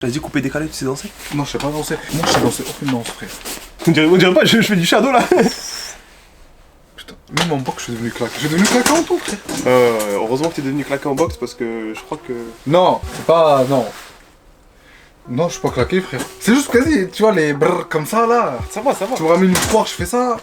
T'as dit couper décalé, tu sais danser? Non, je sais pas danser. Moi, je sais danser aucune danse, frère. On dirait pas, je fais du shadow là. Putain, même en boxe, je suis devenu claqué. Je suis devenu claqué en tout, frère. Heureusement que t'es devenu claqué en boxe parce que je crois que... Non, c'est pas... Non. Non, je suis pas claqué, frère. C'est juste quasi, tu vois, les brrr comme ça, là. Ça va, ça va. Tu me ramènes une poire, je fais ça.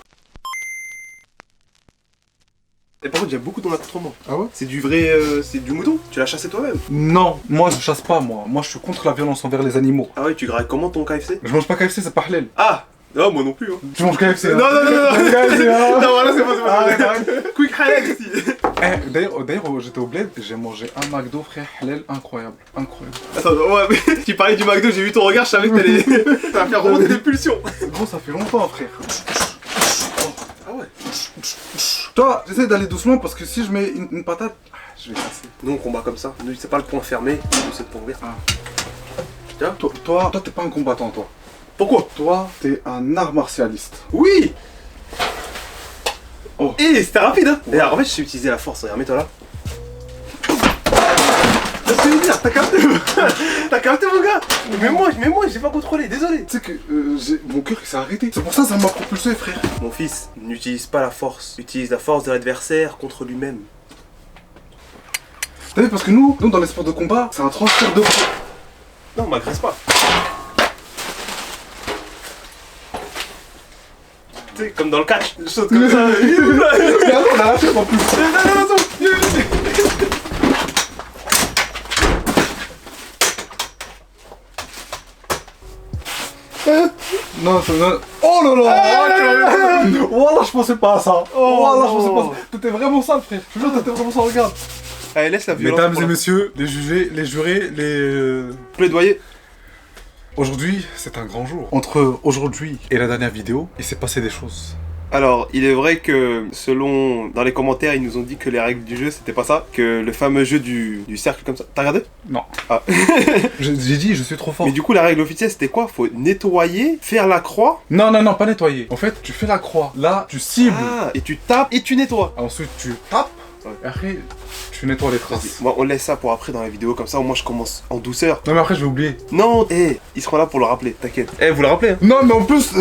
Et par contre, j'aime beaucoup ton accoutrement. Ah ouais? C'est du vrai... c'est du mouton? Tu l'as chassé toi-même? Non, moi, je chasse pas, moi. Moi, je suis contre la violence envers les animaux. Ah ouais, tu grailles comment ton KFC? Je mange pas KFC, c'est pas halal. Ah! Non, moi non plus. Hein. Tu manges KFC, Non, non, non, non, KFC, hein. non, voilà, c'est pas ça. Quick halal ici. Eh, d'ailleurs, j'étais au bled, j'ai mangé un McDo, frère, halal, incroyable. Incroyable. Attends, ouais, mais tu parlais du McDo, j'ai vu ton regard, je savais que t'allais... Ça va faire remonter des pulsions. Gros, ça fait longtemps, frère. Ah ouais. Toi, j'essaie d'aller doucement parce que si je mets une patate, je vais casser. Nous on combat comme ça, nous c'est pas le point fermé, nous c'est le point ouvert. Ah. Toi, t'es pas un combattant, toi. Pourquoi? Toi, t'es un art martialiste. Oui. Oh. Et c'était rapide hein. Et alors, en fait je sais utiliser la force, regarde, mets-toi là. C'est une dire, t'as capté. T'as capté mon gars. Mais moi j'ai pas contrôlé, désolé. Tu sais que mon cœur il s'est arrêté. C'est pour ça que ça m'a propulsé, frère. Mon fils, n'utilise pas la force, utilise la force de l'adversaire contre lui-même. T'as vu, parce que nous dans les sports de combat, c'est un transfert de poids. Non, m'agresse pas. Tu sais, comme dans le catch, je saute comme ça. Mais attends, on a raté en plus. Non, c'est... Oh là là. Wallah, je pensais pas à ça. Wallah, je pensais pas à ça. T'étais vraiment sale, frère. Je te jure, t'étais vraiment sale, regarde. Allez, laisse la violence. Mesdames et messieurs, les jugés, les jurés, les... plaidoyer. Aujourd'hui, c'est un grand jour. Entre aujourd'hui et la dernière vidéo, il s'est passé des choses. Alors, il est vrai que, selon, dans les commentaires, ils nous ont dit que les règles du jeu, c'était pas ça. Que le fameux jeu du cercle comme ça. T'as regardé? Non. Ah. J'ai dit, je suis trop fort. Mais du coup, la règle officielle, c'était quoi? Faut nettoyer, faire la croix. Non, non, non, pas nettoyer. En fait, tu fais la croix. Là, tu cibles. Ah, et tu tapes et tu nettoies. Ensuite, tu tapes. Et après, tu nettoies les traces. Moi, on laisse ça pour après dans la vidéo, comme ça, au moins je commence en douceur. Non, mais après, je vais oublier. Non, ils seront là pour le rappeler, t'inquiète. Vous le rappelez hein? Non, mais en plus,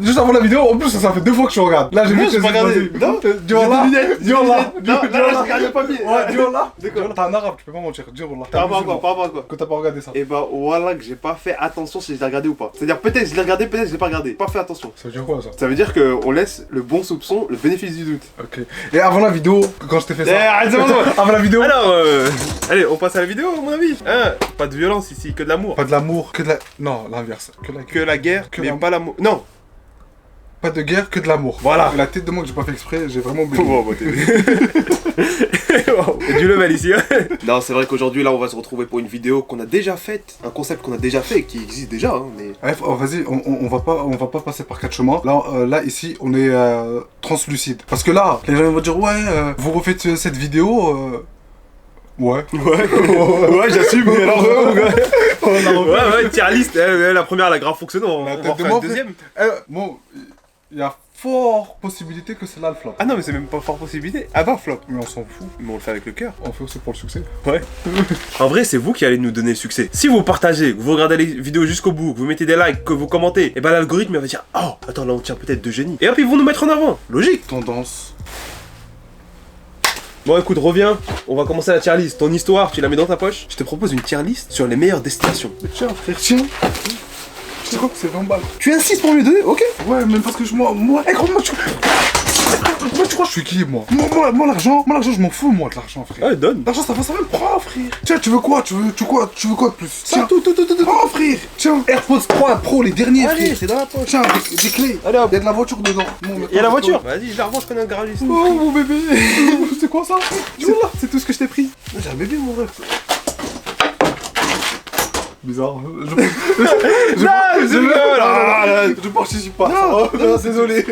juste avant la vidéo, en plus, ça fait 2 fois que je regarde. Là, j'ai vu que j'ai pas regardé. Non, Diorla. Diorla. Non, là, je regarde le papier. Ouais, Diorla. D'accord. T'es un arabe, tu peux pas mentir. Diorla. Par rapport à quoi? Par rapport à quoi? Que t'as pas regardé ça. Et bah, voilà que j'ai pas fait attention si je l'ai regardé ou pas. C'est-à-dire, peut-être je l'ai regardé, peut-être je l'ai pas regardé. Pas fait attention. Ça veut dire quoi, ça? Ça veut dire qu'on laisse le bon soupçon, le bénéfice du doute. Ok. Et avant la vidéo, quand je t'ai fait ça. Arrête, c'est bon. Avant la vidéo. Alors, allez, on passe à la vidéo, à mon avis. Hein, pas de violence ici, que de l'amour. Pas de l'amour, que de la... Non, l'inverse. Que la guerre, que mais l'amour. pas l'amour. Non. Pas de guerre, que de l'amour. Voilà. La tête de moi que j'ai pas fait exprès, j'ai vraiment oublié. Bon, bah, wow, du level ici. Hein. Non, c'est vrai qu'aujourd'hui, là, on va se retrouver pour une vidéo qu'on a déjà faite. Un concept qu'on a déjà fait, qui existe déjà, hein, mais... Bref, vas-y, on va pas passer par 4 chemins. Là, ici, on est translucide. Parce que là, les gens vont dire, ouais, vous refaites cette vidéo... Ouais. Ouais, j'assume, mais alors... ouais, tier list, la première, elle a grave fonctionné, on va en faire une deuxième. Bon, il y a fort possibilité que c'est là le flop. Ah non, mais c'est même pas fort possibilité. Ah bah, flop. Mais on s'en fout. Mais on le fait avec le cœur. On fait aussi pour le succès. Ouais. En vrai, c'est vous qui allez nous donner le succès. Si vous partagez, que vous regardez les vidéos jusqu'au bout, que vous mettez des likes, que vous commentez, et ben l'algorithme il va dire, oh, attends, là on tient peut-être de génie. Et hop, ils vont nous mettre en avant. Logique. Tendance. Bon écoute, reviens, on va commencer la tier list. Ton histoire, tu la mets dans ta poche. Je te propose une tier list sur les meilleures destinations. Tiens, frère, tiens. Je crois que c'est 20 balles. Tu insistes pour lui donner? Ok. Ouais, même parce que moi, gros, moi, tu crois que je suis qui, moi, l'argent, je m'en fous, moi, de l'argent, frère. Ouais, donne. L'argent, ça me prend, frère. Tiens, tu veux quoi? Tu veux quoi de plus? Ça, tiens, tout. Prends, frère. Tiens, AirPods 3 Pro, les derniers, allez, frère. c'est dans la poche. Tiens, des clés. Allez, hop. Il y a de la voiture dedans. Il y a la voiture. Vas-y, je la revends, je connais un garagiste. Oh, mon bébé. C'est quoi ça? C'est tout ce que je t'ai pris. J'ai un bébé, mon ref. Bizarre. Je participe pas. Non, désolé.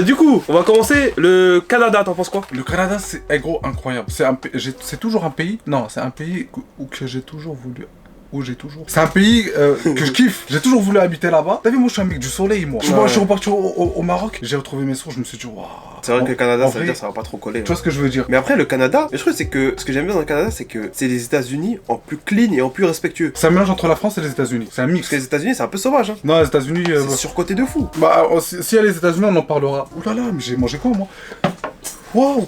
Du coup, on va commencer. Le Canada, t'en penses quoi? Le Canada, c'est gros incroyable. C'est toujours un pays. Non, c'est un pays que j'ai toujours voulu où j'ai toujours. C'est un pays que je kiffe. J'ai toujours voulu habiter là-bas. T'as vu, moi je suis un mec du soleil, moi. Je suis reparti au Maroc. J'ai retrouvé mes sources, je me suis dit, waouh. C'est vrai que le Canada, en ça veut vrai, dire que ça va pas trop coller. Tu vois ce que je veux dire? Mais après, le Canada, je trouve c'est que ce que j'aime bien dans le Canada, c'est que c'est les États-Unis en plus clean et en plus respectueux. C'est un mélange entre la France et les États-Unis. C'est un mix. Parce que les États-Unis, c'est un peu sauvage. Hein. Non, les États-Unis. C'est surcoté de fou. Bah, s'il y a les États-Unis, on en parlera. Ouh là là, mais j'ai mangé quoi, moi? Waouh!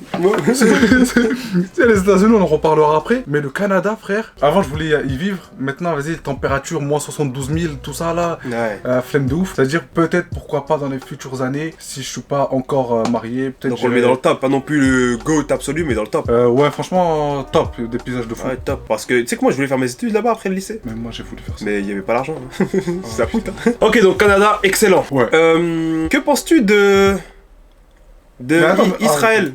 Si y a les États-Unis, on en reparlera après. Mais le Canada, frère, avant je voulais y vivre. Maintenant, vas-y, température, moins 72 000, tout ça là. Ouais. Flemme de ouf. C'est-à-dire, peut-être, pourquoi pas dans les futures années, si je suis pas encore marié, peut-être. Donc on le met dans le top, pas non plus le GOAT absolu, mais dans le top. Ouais, franchement, top, des paysages de fou. Ouais, top. Parce que tu sais que moi, je voulais faire mes études là-bas après le lycée. Mais moi, j'ai voulu faire ça. Mais il y avait pas l'argent. Hein. Ça coûte. Hein. Ok, donc Canada, excellent. Ouais. Que penses-tu de Israël?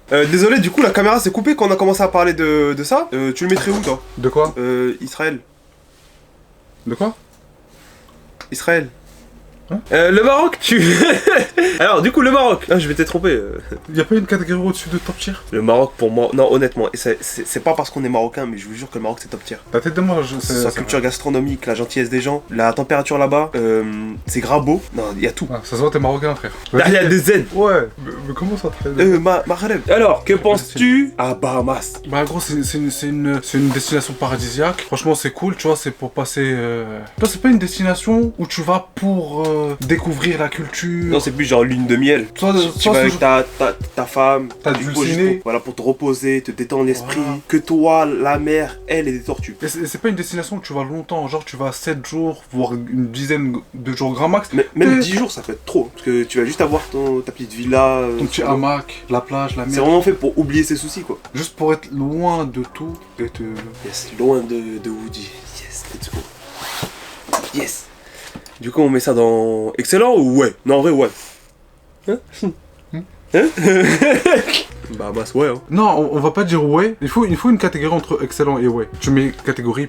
Désolé, du coup la caméra s'est coupée quand on a commencé à parler de ça. Tu le mettrais où toi? De quoi? Israël. De quoi? Israël. Hein? Le Maroc, tu... Alors du coup le Maroc. Ah, je vais t'être trompé. Y'a pas une catégorie au-dessus de top tier? Le Maroc pour moi, non honnêtement, c'est pas parce qu'on est marocain, mais je vous jure que le Maroc c'est top tier. La tête de moi, Sa culture gastronomique, la gentillesse des gens, la température là-bas, c'est grave beau. Non, il y a tout. Ah, ça se voit, t'es marocain, frère. Il y a des Z. Ouais, mais comment ça te fait? Maghreb. Alors, que penses-tu à Bahamas? Bah gros, c'est une destination paradisiaque. Franchement, c'est cool, tu vois, c'est pour passer... Toi, c'est pas une destination où tu vas pour découvrir la culture. Non, c'est plus genre lune de miel. Toi, Tu vas avec ta femme, t'as du du coup, ciné. juste voilà, pour te reposer, te détendre l'esprit. Voilà. Que toi, la mer, elle et des tortues. Et c'est pas une destination où tu vas longtemps, genre tu vas 7 jours, voire une dizaine de jours grand max. Mais même 10 jours, ça peut être trop. Parce que tu vas juste avoir ta petite villa. Ton petit hamac, la plage, la C'est mer. vraiment fait pour oublier ses soucis, quoi. Juste pour être loin de tout et te... Yes, loin de Woody. Yes, let's go. Yes. Du coup, on met ça dans excellent ou ouais? Non, en vrai, ouais. Hein? Hein? Bah, ouais, hein. Non, on va pas dire ouais. Il faut une catégorie entre excellent et ouais. Tu mets catégorie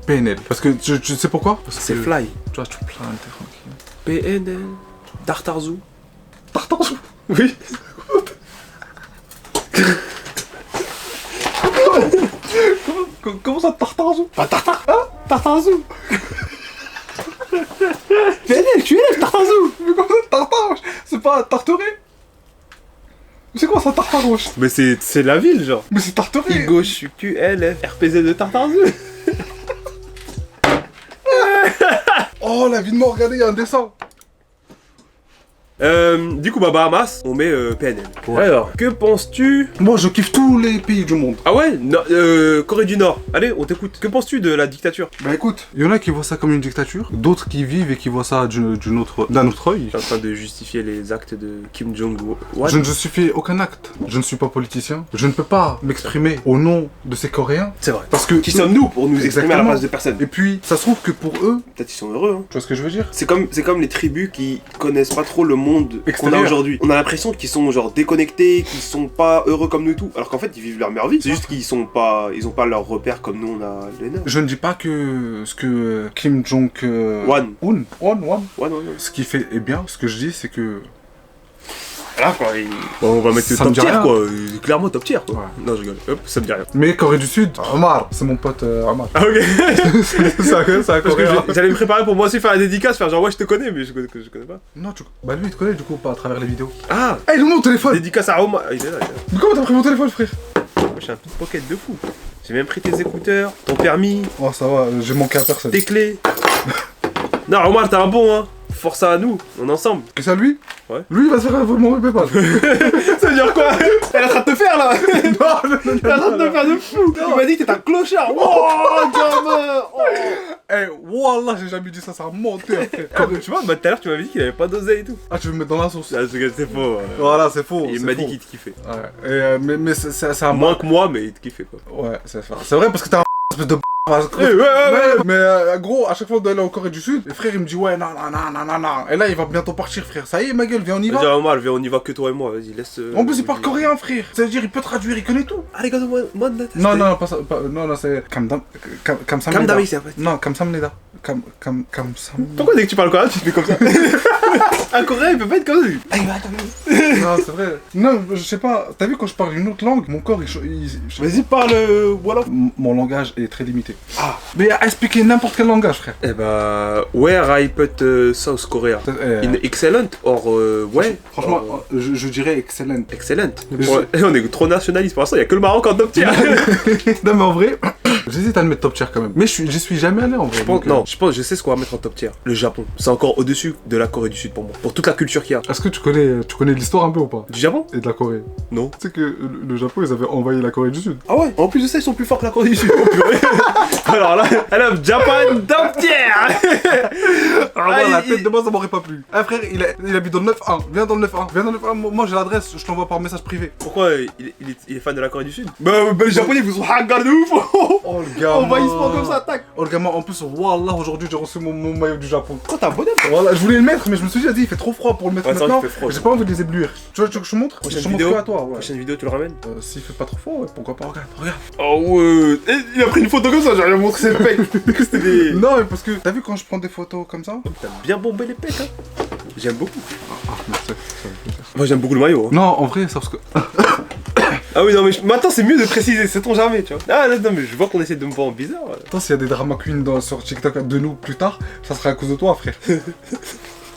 PNL. Parce que tu sais pourquoi? Parce C'est que, fly. Tu vois, tu plains, t'es tranquille. PNL. Tartarzou. Tartarzou. Oui. Comment ça, Tartarzou? Pas tartar. Hein? Tartarzou. PNL, tu es là, Tartarzou. Mais comment ça, Tartar? C'est pas Tarteré? C'est quoi ça, Tartar, wesh? Mais c'est la ville, genre. Mais c'est Tarteré. I-gauche, QLF, RPZ de Tartarzou. Oh, la vie de mort, regardez, il y a un dessin. Du coup, bah, Bahamas, on met PNL. Ouais. Alors, que penses-tu? Moi, je kiffe tous les pays du monde. Ah ouais? Non, Corée du Nord. Allez, on t'écoute. Que penses-tu de la dictature? Bah écoute, il y en a qui voient ça comme une dictature, d'autres qui vivent et qui voient ça d'un autre œil. Je suis en train de justifier les actes de Kim Jong-un. Je ne justifie aucun acte. Je ne suis pas politicien. Je ne peux pas m'exprimer au nom de ces Coréens. C'est vrai. Parce que... Qui sommes-nous pour nous exprimer à la Exactement. place de personne? Et puis, ça se trouve que pour eux, Peut-être ils sont heureux, hein. tu vois ce que je veux dire? C'est comme les tribus qui connaissent pas trop le monde qu'on a Extérieur. aujourd'hui. On a l'impression qu'ils sont genre déconnectés, qu'ils sont pas heureux comme nous et tout. Alors qu'en fait, ils vivent leur meilleure vie. C'est juste qu'ils ont pas leurs repères comme nous on a les nôtres. Je ne dis pas que ce que Kim Jong... One. Ouais, Ouais, non. ce qu'il fait est bien. Ce que je dis, c'est que... Voilà quoi. On va mettre Ça top me dit tier rien. quoi. Clairement top tier quoi. Ouais. Non, je rigole. Hop, ça me dit rien. Mais Corée du Sud, Omar, c'est mon pote Omar. Ah ok. c'est un Parce que Coréen. j'allais me préparer pour moi aussi faire la dédicace, faire genre ouais je te connais mais je connais pas. Non, bah lui, il te connaît du coup, pas à travers les vidéos. Ah. Eh, il est où mon téléphone? Dédicace à Roma. Ah, il est là. Mais comment t'as pris mon téléphone, frère? Moi j'ai un pickpocket de fou. J'ai même pris tes écouteurs, ton permis, Oh, ça va, j'ai manqué à personne. tes clés. Non Omar t'es un bon hein. Force à nous, on est ensemble. Et ça, lui? Ouais. Lui, il va se faire mon PayPal. Ça veut dire quoi? Elle est en train de te faire là. Non, Elle est en train de te faire de fou. Il m'a dit que t'es un clochard. Oh gamin. Oh. Eh, wallah, j'ai jamais dit ça, ça a monté après. Tu vois, bah tout à l'heure tu m'avais dit qu'il avait pas d'oseille et tout. Ah, tu veux me mettre dans la sauce? Ah, c'est faux. Voilà, c'est faux. Il c'est m'a faux. dit qu'il te kiffait. Ouais, et, mais c'est un Moins que moi, mais il te kiffait quoi. Ouais, c'est vrai parce que t'es un espèce de Mais gros, à chaque fois d'aller en Corée du Sud, le frère il me dit ouais, non. Et là il va bientôt partir, frère. Ça y est, ma gueule, viens, on y va. Vas-y, Omar, viens, on y va que toi et moi, vas-y, laisse. En plus, il parle coréen, frère. C'est-à-dire, il peut traduire, il connaît tout. Ah, les gars, moi, Non, pas ça. Non, c'est. Kamsamnida. Kamdami, c'est après. Non, Kamsamnida. Kamsamnida. Pourquoi dès que tu parles coréen, tu te fais comme ça? Un coréen, il peut pas être comme ça. Non, c'est vrai. Non, je sais pas. T'as vu, quand je parle une autre langue, mon corps, Vas-y, parle. Voilà. Mon langage est très limité. Ah. Mais expliquer n'importe quel langage, frère. Eh bah, where I put South Korea? In excellent or ouais. Franchement, je dirais excellent. Excellent. On est trop nationaliste pour l'instant, il y a que le Maroc en top tier. Non, mais en vrai, j'hésite à le mettre top tier quand même. Mais j'y suis jamais allé en vrai. Je sais ce qu'on va mettre en top tier. Le Japon. C'est encore au-dessus de la Corée du Sud pour moi. Pour toute la culture qu'il y a. Est-ce que tu connais l'histoire un peu ou pas? Du Japon? Et de la Corée? Non. Tu sais que le Japon, ils avaient envahi la Corée du Sud. Ah ouais? En plus de ça, ils sont plus forts que la Corée du Sud. Alors là, Japan top tier. Alors la tête de moi, ça m'aurait pas plu. Ah frère, il habite dans le 9-1. Viens dans le 9-1. Moi j'ai l'adresse, je t'envoie par message privé. Pourquoi il est fan de la Corée du Sud? Bah les Japonais vous ont hagar de ouf. Oh le gars. Envahissement comme ça, tac. Oh le gamin, en plus, wallah, aujourd'hui j'ai reçu mon maillot du Japon. Quoi, t'as un bonhomme? Voilà, je voulais le mettre, mais je me suis dit, vas-y, il fait trop froid pour le mettre maintenant. J'ai pas envie de les éblouir. Tu veux que je te montre? Prochaine je vidéo. montre que à toi, ouais. Prochaine vidéo, tu le ramènes? S'il fait pas trop froid, ouais, pourquoi pas, regarde. Oh ouais. Il a pris une photo comme ça, j'ai rien montré ses pecs. C'était des. Non, mais parce que t'as vu quand je prends des photos comme ça? T'as bien bombé les pecs, hein. J'aime beaucoup. Merci. Moi j'aime beaucoup le maillot. Hein. Non, en vrai, ça parce que. Ah oui, non, mais maintenant c'est mieux de préciser, sait-on jamais, tu vois. Ah non, mais je vois qu'on essaie de me voir en bizarre. Attends, s'il y a des drama queens sur TikTok de nous plus tard, ça sera à cause de toi, frère.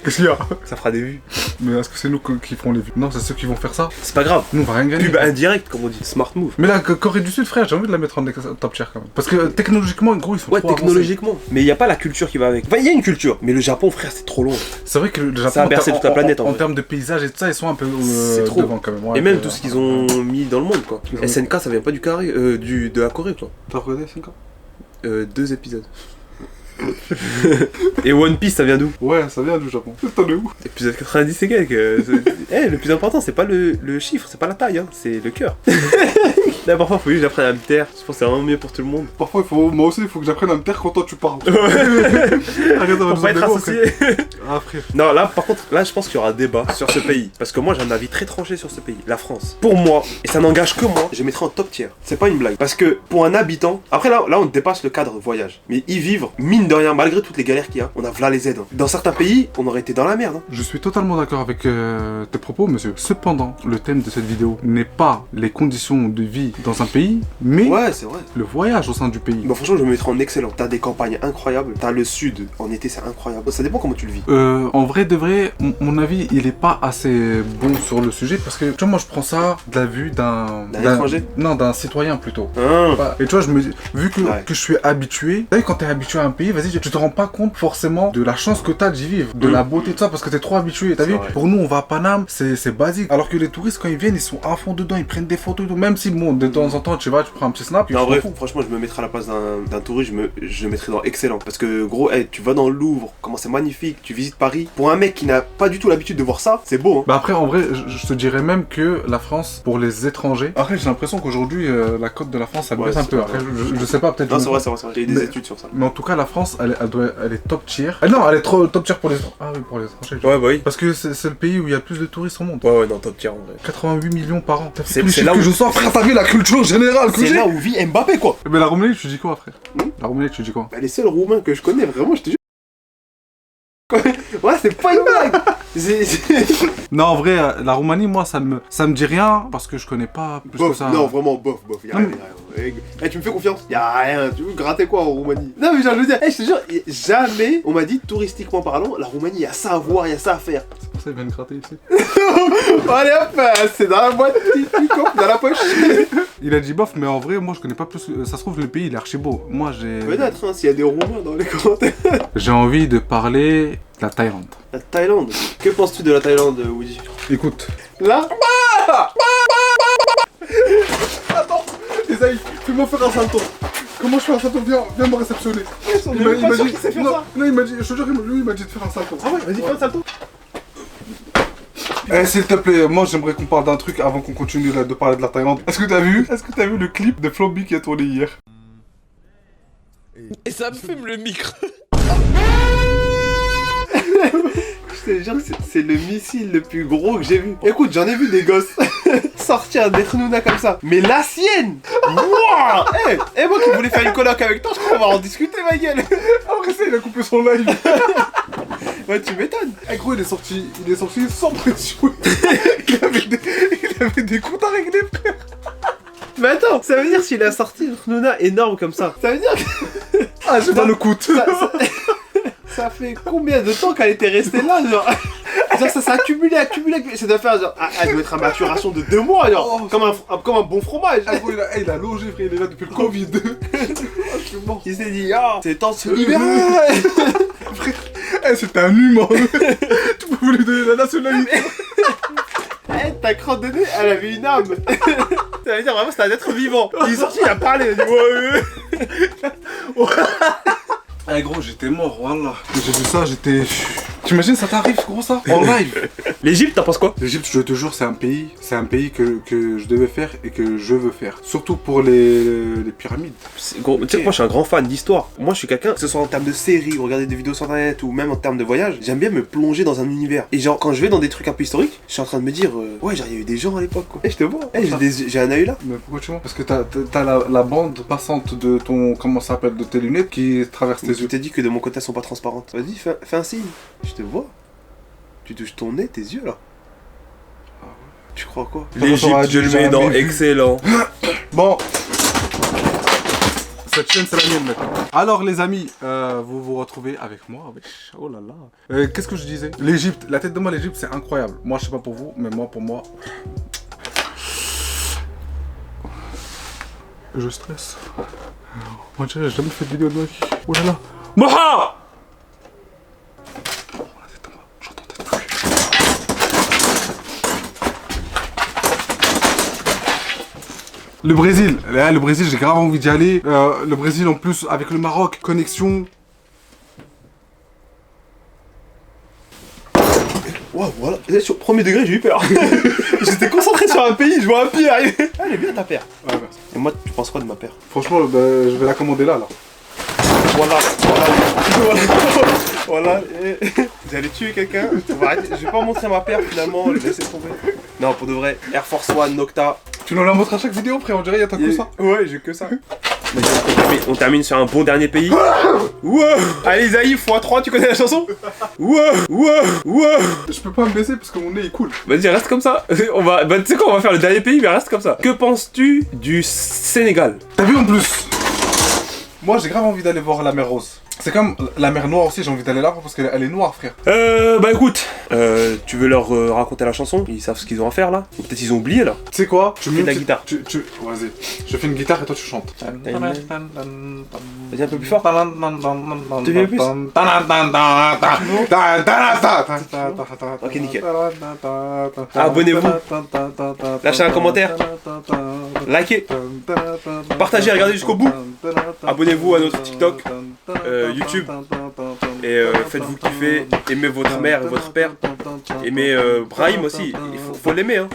Qu'est-ce qu'il y a? Ça fera des vues. Mais est-ce que c'est nous qui ferons les vues? Non, c'est ceux qui vont faire ça. C'est pas grave. Nous, on va rien gagner. Pub indirect, comme on dit. Smart move. Mais la Corée du Sud, frère, j'ai envie de la mettre en top tier quand même. Parce que technologiquement, gros, ils sont ouais, trop technologiquement. avancés. Mais il y a pas la culture qui va avec. Enfin, il y a une culture. Mais le Japon, frère, c'est trop long. C'est vrai que le Japon, ça a bercé toute la planète en termes de paysage et tout ça, ils sont un peu devant quand même. Ouais, et même tout ce qu'ils ont mis dans le monde, quoi. SNK, ça vient pas du carré, de la Corée, quoi. T'as regardé SNK? 2 épisodes. Et One Piece, ça vient d'où? Ouais, ça vient du Japon. T'en es où? Épisode 90 et quelques. Le plus important, c'est pas le chiffre, c'est pas la taille, hein, c'est le cœur. Là, parfois, faut juste que j'apprenne à me taire. Je pense que c'est vraiment mieux pour tout le monde. Parfois, moi aussi, il faut que j'apprenne à me taire quand toi tu parles. Pour pas être associé. Ah, frère. Non, là, par contre, là, je pense qu'il y aura un débat sur ce pays. Parce que moi, j'ai un avis très tranché sur ce pays, la France. Pour moi, et ça n'engage que moi, je mettrai en top tier. C'est pas une blague. Parce que pour un habitant, après là, on dépasse le cadre voyage. Mais y vivre, mine de rien, malgré toutes les galères qu'il y a, on a v'là les aides. Hein. Dans certains pays, on aurait été dans la merde. Hein. Je suis totalement d'accord avec tes propos, monsieur. Cependant, le thème de cette vidéo n'est pas les conditions de vie dans un pays, mais ouais, c'est vrai. Le voyage au sein du pays. Bah franchement, je me mettrais en excellent. T'as des campagnes incroyables, t'as le sud, en été c'est incroyable. Ça dépend comment tu le vis. En vrai de vrai, mon avis, il est pas assez bon sur le sujet parce que tu vois, moi je prends ça de la vue d'un étranger. Non, d'un citoyen plutôt. Ah. Et tu vois, vu que je suis habitué, tu sais, quand t'es habitué à un pays, vas-y, tu te rends pas compte forcément de la chance que t'as d'y vivre, de la beauté de ça, parce que t'es trop habitué. T'as vu? Vrai. Pour nous, on va à Paname, c'est basique. Alors que les touristes, quand ils viennent, ils sont à fond dedans, ils prennent des photos et tout. Même si, bon, de temps en temps, tu vas, tu prends un petit snap. Non, en vrai, franchement, je me mettrais à la place d'un touriste, je le mettrais dans excellent. Parce que, gros, tu vas dans le Louvre, comment c'est magnifique, tu visites Paris. Pour un mec qui n'a pas du tout l'habitude de voir ça, c'est beau. Hein. Bah après, en vrai, je te dirais même que la France, pour les étrangers. Après, j'ai l'impression qu'aujourd'hui, la cote de la France, elle baisse un peu. Après, je sais pas, peut-être. Non, c'est vrai, j'ai eu des études sur ça. Mais en tout cas, la France, elle est top tier. Non, elle est trop top tier pour les. Ah oui, pour les étrangers. Ouais, bah oui. Parce que c'est le pays où il y a le plus de touristes au monde. Ouais, non, top tier en vrai. 88 millions par an. C'est là où je sors, frère, t'as vu la culture générale que j'ai. C'est là où vit Mbappé, quoi. Mais la Roumanie, tu dis quoi, frère? La Roumanie, tu dis quoi? Bah, les seuls Roumains que je connais, vraiment, je te jure. Ouais, c'est pas une blague. Non, en vrai, la Roumanie, moi, ça me dit rien parce que je connais pas plus que ça. Non, vraiment, bof. Y'a rien. Tu me fais confiance? Y'a rien. Tu veux gratter quoi en Roumanie? Non, mais genre, je veux dire, je te jure, jamais on m'a dit, touristiquement parlant, la Roumanie, y'a ça à voir, y'a ça à faire. C'est pour ça qu'ils viennent gratter ici. Allez hop, c'est dans la boîte, dans la poche. Il a dit bof, mais en vrai, moi, je connais pas plus. Ça se trouve, le pays, il est archi beau. Moi, j'ai. Peut-être, hein, s'il y a des Roumains dans les commentaires. J'ai envie de parler de la Thaïlande. La Thaïlande? Que penses-tu de la Thaïlande, Woody? Écoute. Là? Attends, Isaïe, fais-moi faire un salto. Comment je fais un salto? Viens me réceptionner. Il m'a dit qu'il sait faire ça. Non, il m'a dit, je te jure, lui, il m'a dit de faire un salto. Ah ouais, vas-y, fais un salto. S'il te plaît, moi j'aimerais qu'on parle d'un truc avant qu'on continue de parler de la Thaïlande. Est-ce que t'as vu le clip de Flowbee qui a tourné hier? Et ça me fume le micro. Je te jure que c'est le missile le plus gros que j'ai vu. Écoute, j'en ai vu des gosses sortir des Khnouna comme ça. Mais la sienne. Wouah. Eh, moi qui voulais faire une coloc avec toi, je crois qu'on va en discuter, ma gueule. Après ça, il a coupé son live. Ouais, tu m'étonnes. Eh gros, il est sorti sans pression. il avait des comptes à régler, frère. Mais attends, ça veut dire s'il a sorti une Khnouna énorme comme ça, ça veut dire que... Ah, j'ai pas le coût. Ça fait combien de temps qu'elle était restée là, genre? Genre ça s'est accumulé, ça doit faire genre... elle doit être à maturation de 2 mois, genre, comme un bon fromage. Ah gros, il a logé, frère, il est là depuis le Covid. Je suis mort. Il s'est dit, ah, c'est temps de se libérer. Frère, c'était un humain. Tu pouvais lui donner la nationalité. Ta crotte de nez, elle avait une âme. Ça veut dire vraiment c'était un être vivant. Il est sorti, il a parlé, il a dit ouais. Eh gros, j'étais mort, voilà. J'ai vu ça, j'étais... T'imagines, ça t'arrive, gros, ça? En live. L'Égypte, t'en penses quoi? L'Égypte, je te jure, c'est un pays que je devais faire et que je veux faire. Surtout pour les pyramides. Gros, tu sais que moi je suis un grand fan d'histoire. Moi je suis quelqu'un, que ce soit en termes de séries, ou regarder des vidéos sur internet, ou même en termes de voyage, j'aime bien me plonger dans un univers. Et genre, quand je vais dans des trucs un peu historiques, je suis en train de me dire, ouais, genre il y a eu des gens à l'époque, quoi. Eh, je te vois, j'ai un œil là. Mais pourquoi tu vois? Parce que t'as la bande passante de ton, comment ça s'appelle, de tes lunettes qui traverse tes yeux. Je t'ai dit que de mon côté elles sont pas transparentes. Vas-y, fais un signe. Je te vois. Tu touches ton nez, tes yeux là. Ah ouais. Tu crois quoi? L'Égypte, je le mets dans excellent. Bon. Cette chaîne, c'est la mienne maintenant. Alors les amis, vous vous retrouvez avec moi. Oh là là. Qu'est-ce que je disais? L'Égypte, la tête de moi, l'Égypte, c'est incroyable. Moi, je sais pas pour vous, mais moi, pour moi... Je stresse. Moi, j'ai jamais fait de vidéo de ma vie. Oh là là. Moha! Le Brésil, le Brésil, j'ai grave envie d'y aller. Le Brésil en plus avec le Maroc, connexion. Waouh, voilà. Sur premier degré, j'ai eu peur. J'étais concentré sur un pays, je vois un pied arriver. Ah, elle est bien ta paire. Ouais, merci. Et moi, tu penses quoi de ma paire? Franchement, je vais la commander là. Voilà. Voilà. Vous allez tuer quelqu'un. Je vais pas montrer ma paire finalement, je vais laisser tomber. Non, pour de vrai, Air Force One, Nocta. Tu nous la montres à chaque vidéo, frère, on dirait y'a que ça. Ouais, j'ai que ça. On termine sur un bon dernier pays. Wow. Allez, Zaï, x3, tu connais la chanson? Wow. Je peux pas me baisser parce que mon nez il coule. Vas-y, reste comme ça. Tu sais quoi, on va faire le dernier pays, mais reste comme ça. Que penses-tu du Sénégal? T'as vu en plus? Moi, j'ai grave envie d'aller voir la mer Rose. C'est comme la mer Noire aussi, j'ai envie d'aller là parce qu'elle est noire, frère. Bah écoute, tu veux leur raconter la chanson? Ils savent ce qu'ils ont à faire là? Ou peut-être ils ont oublié là? Tu sais quoi? Tu fais de la guitare. Vas-y, je fais une guitare et toi tu chantes. Vas-y un peu plus fort. Tu viens plus? Ok, nickel. Abonnez-vous. Lâchez un commentaire. Likez. Partagez, regardez jusqu'au bout. Abonnez-vous à notre TikTok, YouTube. Et faites-vous kiffer. Aimez votre mère et votre père. Aimez Brahim aussi. Il faut l'aimer, hein.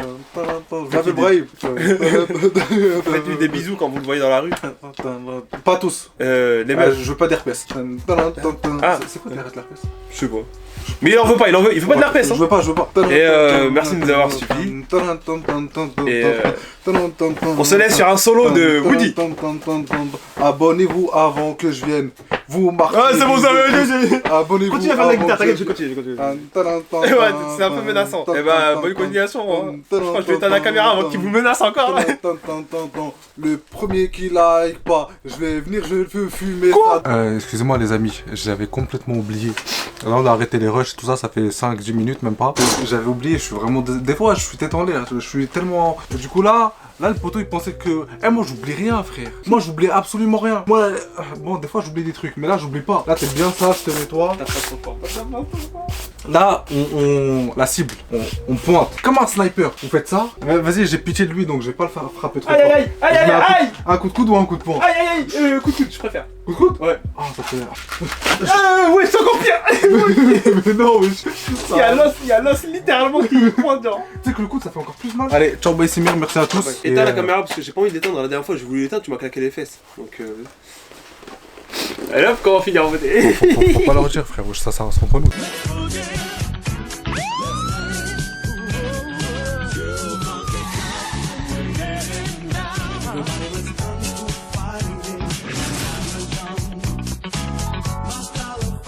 J'appelle Brahim. Faites-lui des bisous quand vous le voyez dans la rue. Pas tous. Les meufs. Je veux pas d'herpès. Ah, c'est quoi l'herpès? Je sais pas. Mais il en veut pas, il veut pas de l'herpès. Je veux pas. Et merci de nous avoir suivis. Et on se laisse sur un solo de Woody. Abonnez-vous avant que je vienne. Vous marquez. Ah, c'est bon, ça va. Abonnez-vous. Continue à faire de la guitare, t'inquiète, je continue. Ouais, c'est un peu menaçant. Et bah, bonne continuation. Hein. Je crois que je vais éteindre la caméra avant qu'il vous menace encore. Le premier qui like pas, je vais venir, je veux fumer. Quoi? Excusez-moi les amis, j'avais complètement oublié. Là on a arrêté les rushs, tout ça, ça fait 5-10 minutes même pas. J'avais oublié, je suis vraiment... Des fois je suis tête en l'air, je suis tellement... Du coup là le poteau il pensait que... moi j'oublie rien frère. Moi j'oublie absolument rien. Moi, bon des fois j'oublie des trucs, mais là j'oublie pas. Là t'es bien sage, je te nettoie. Là la cible, on pointe. Comme un sniper, vous faites ça. Vas-y, j'ai pitié de lui donc je vais pas le faire frapper trop fort. Aïe. Un coup de coude ou un coup de poing? Aïe. Coup de coude, je préfère. Coup de coude? Ouais. Ah ça fait... Ouais, c'est encore pire. Mais non, mais il y a l'os littéralement qui pointe genre. Tu sais que le coude ça fait encore plus mal. Allez, ciao Baïsimir, merci à tous. Éteins la caméra parce que j'ai pas envie d'éteindre. La dernière fois je voulais l'éteindre, tu m'as claqué les fesses. Donc Et là, comment finir en fait Faut pas leur dire, frérot, ça reste entre nous.